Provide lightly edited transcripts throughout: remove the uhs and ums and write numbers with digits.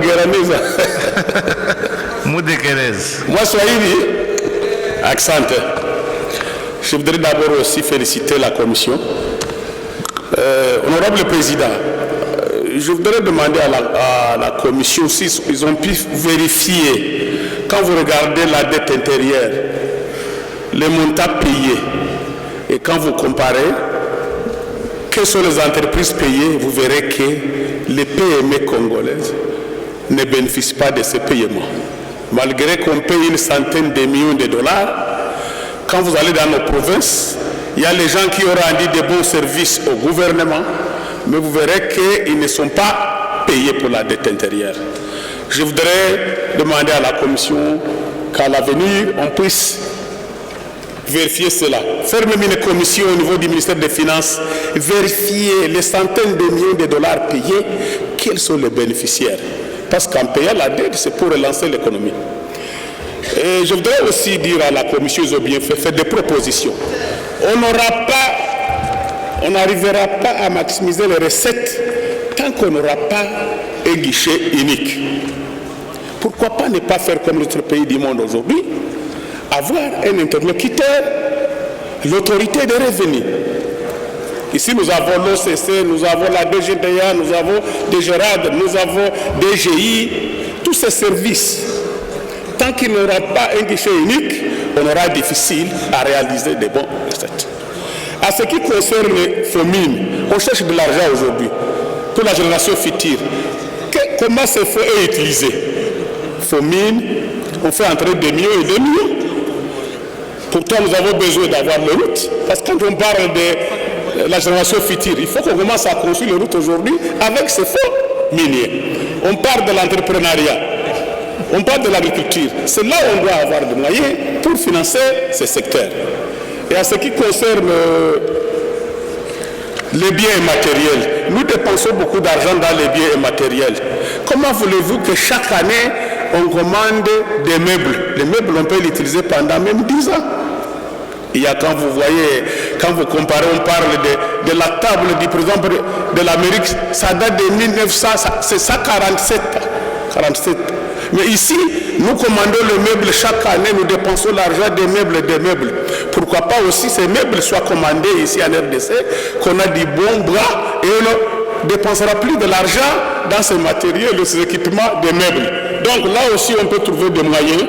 Kiingereza. Mudekerez. Moi, Swahili, accent. Je voudrais d'abord aussi féliciter la commission. Honorable Président, je voudrais demander à la commission si ils ont pu vérifier, quand vous regardez la dette intérieure, les montants payés, et quand vous comparez, quelles sont les entreprises payées, vous verrez que les PME congolaises ne bénéficient pas de ces paiements. Malgré qu'on paye une centaine de millions de dollars, quand vous allez dans nos provinces, il y a les gens qui auront rendu de bons services au gouvernement, mais vous verrez qu'ils ne sont pas payés pour la dette intérieure. Je voudrais demander à la commission qu'à l'avenir, on puisse vérifier cela. Faire même une commission au niveau du ministère des Finances, vérifier les centaines de millions de dollars payés, quels sont les bénéficiaires. Parce qu'en payant la dette, c'est pour relancer l'économie. Et je voudrais aussi dire à la commission, ils ont bien fait des propositions. On n'arrivera pas à maximiser les recettes tant qu'on n'aura pas un guichet unique. Pourquoi pas ne pas faire comme l'autre pays du monde aujourd'hui, avoir un interlocuteur, l'autorité des revenus. Ici, nous avons l'OCC, nous avons la DGDA, nous avons DGRAD, nous avons DGI, tous ces services. Tant qu'il n'y aura pas un guichet unique, on aura difficile à réaliser des bons recettes. À ce qui concerne les FOMIN, on cherche de l'argent aujourd'hui pour la génération future. Comment ces fonds est utilisé? FOMIN, on fait entrer des millions et des millions. Pourtant, nous avons besoin d'avoir les routes, parce que quand on parle de la génération future, il faut qu'on commence à construire les routes aujourd'hui avec ces fonds miniers. On parle de l'entrepreneuriat, on parle de l'agriculture. C'est là où on doit avoir des moyens pour financer ces secteurs. Et en ce qui concerne les biens immatériels, nous dépensons beaucoup d'argent dans les biens immatériels. Comment voulez-vous que chaque année, on commande des meubles? Les meubles, on peut les utiliser pendant même 10 ans. Il y a, quand vous voyez, quand vous comparez, on parle de la table du président de l'Amérique, ça date de 1900, c'est ça 47. Mais ici, nous commandons le meuble chaque année, nous dépensons l'argent des meubles. Pourquoi pas aussi ces meubles soient commandés ici en RDC, qu'on a du bon bras et on ne dépensera plus de l'argent dans ces matériels, ces équipements des meubles. Donc là aussi, on peut trouver des moyens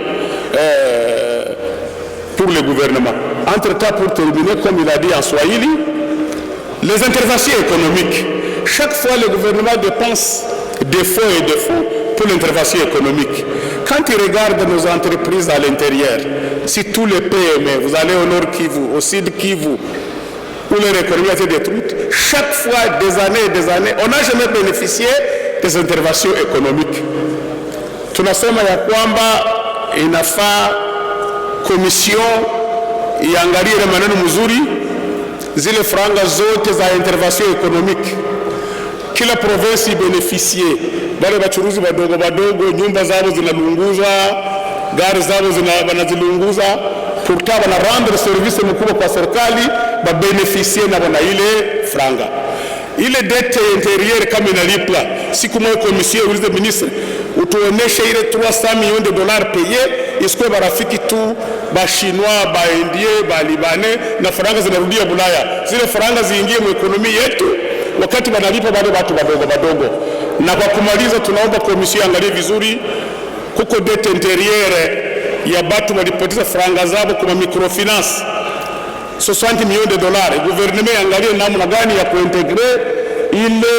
pour le gouvernement. Entre-temps, pour terminer, comme il a dit en Swahili, les interventions économiques. Chaque fois, le gouvernement dépense des fonds et des fonds pour l'intervention économique. Quand il regarde nos entreprises à l'intérieur, si tous les PME, vous allez au Nord Kivu, au Sud Kivu, où leur économie a été détruite, chaque fois, des années, on n'a jamais bénéficié des interventions économiques. Tunasema ya kwamba inafaa komisiyo iangalie ile maneno mzuri, zile franga zote za intervention économique, kila province ibeneficie. Wale wachuruzi wadogo, nyumba zao zinalunguzwa, gari zao wanazilunguza, pourtant wana rendre service mkubwa kwa serikali, babeneficie na wana ile franga. Ile dette intérieure kama inalipwa, siku moja komisiyo ulize ministre, utuoneshe ile 300 millions de dollars payés, isikuwe barafiki tu, ba Chinois, ba Indien, ba Libanais, na franga zinarudia Bulaya. Zile franga ziingie mu ekonomi yetu, wakati wanalipa wale watu wadogo. Na kwa kumaliza, tunaomba komisiyo angalie vizuri, kuko dette intérieure ya batu walipoteza franga zao kwa microfinance 60 millions de dollars. Le gouvernement angalie namna gani ya kuintegre ile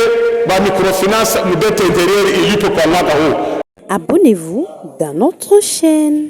ba microfinance mu dette intérieure ilipo kwa mwaka huu. Abonnez-vous dans notre chaîne.